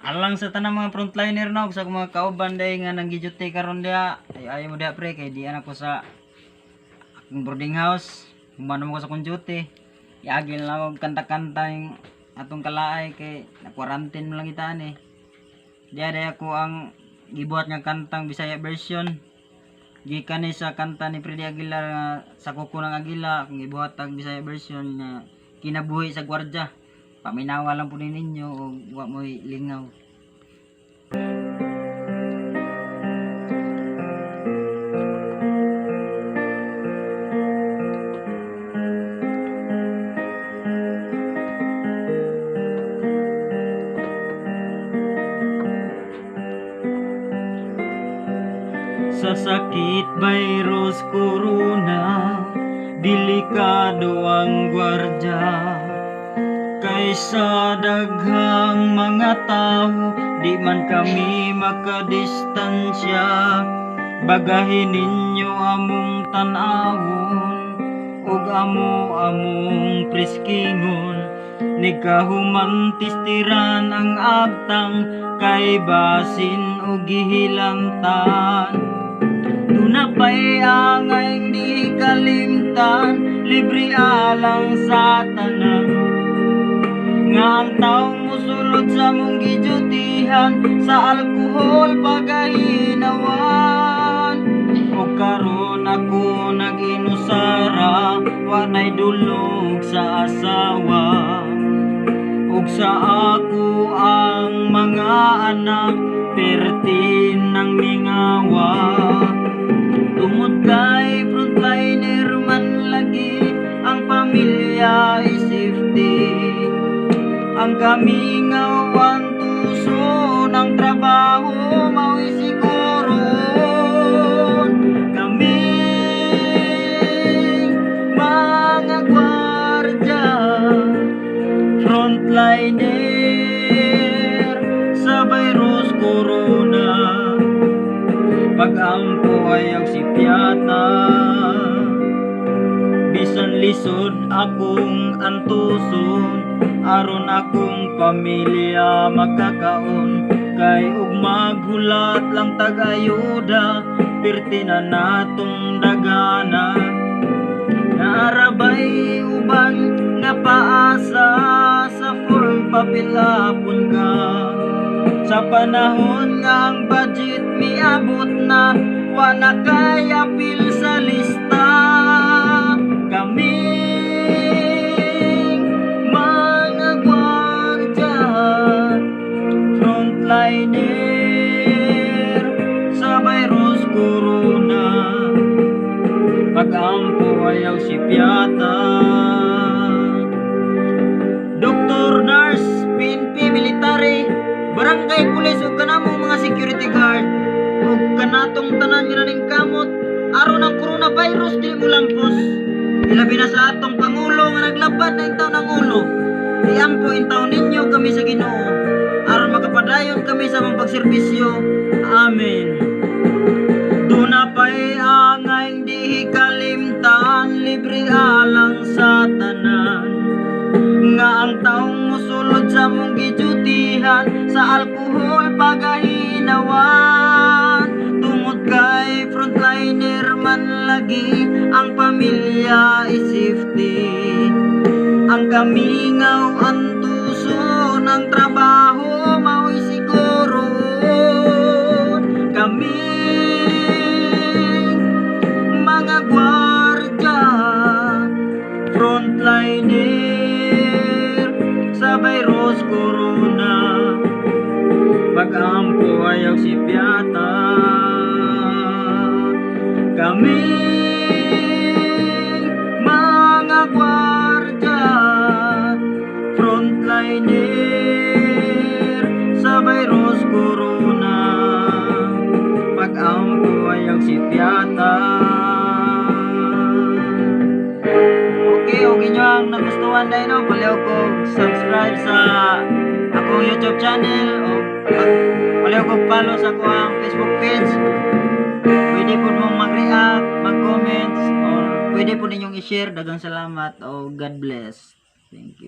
Alang sa tanang mga frontliner na sa mga kauban day nga nanggiduty karon dia. Ay mo dia pre kay di anak ko sa akong boarding house. Humano mo ko sa kong duty. Iagil lang og kanta-kanta yung atong kalaay kay na quarantine mo lang itaan eh. Dia day ako ang gibuhat nga kantang Bisaya version. Gikan ni sa kanta ni Freddy Aguilar sa kuko ng Agila kung gibuhat ang Bisaya version na kinabuhi sa gwardya. Paminawa lang po ninyo o wa mo'y lingaw. Sa sakit, virus, corona, delikado ang gwardya. Kaysa daghang mga tao, di man kami makadistansya. Bagahin ninyo among tanawon, ug among priskingon. Nikahumantistiran ang abtang, kay basin o gihilantan. Duna pa'y angay di kalimtan, libre alang sa tanan. Nga ang taong musulod sa mong gidutihan, sa alkohol pagahinawan. O karon ako nag-inusara, wanay dulog sa asawa. Ug sa ako ang mga anak, pertin ng mingawa. Tungod kay frontliner man lagi, ang pamilya is safety. Ang kamingawan tuso ng trabaho mao'y siguro. Kami mga gwardya, frontliner sa virus corona. Pag-ampo ay ang sipyata, bisan lisod akong antuson, aron akong pamilya makakaon. Kay ug maghulat lang tag-ayuda, pirti na natong dagana. Naarabay uban nga paasa, sa form papilapon ka. Sa panahon nga ang budget miabot na, wala kay apil sa lista. Kami mga gwardya, frontliner sa virus corona. Pag-ampo ay ang sipyata, doktor, nurse, PNP, military, barangay pulis ug kanamong mga security guard, ug kanatong tanan nga ning kamot aron ang coronavirus di mo lampos. Ilabi na sa atong pangulo nga naglabad na intaw ng ulo. Iampo intaw ninyo kami sa Ginoo aron makapadayon kami sa mga pagserbisyo. Amen. Duna pa'y angay di kalimtan, libre alang sa tanan. Nga ang taong musulod sa mong gidutihan, sa alkohol pagahinawan. Tungod kay frontliner man lagi, ang pamilya is safety. Ang kamingaw ang tuso ng trabaho mao'y siguro. Kami mga gwardya, frontliner sa virus corona. Pag-ampo ay ang sipyata, kami mga gwardya, frontliner sa virus corona. Pag-ampo ay ang sipyata. Okay nyo ang nagustuhan dahil no, paliw ko subscribe sa akong YouTube channel o paliw ko follow sa akong Facebook page. Pwede po mong mag-react, mag-comments, or pwede po ninyong i-share. Dagang salamat o God bless. Thank you.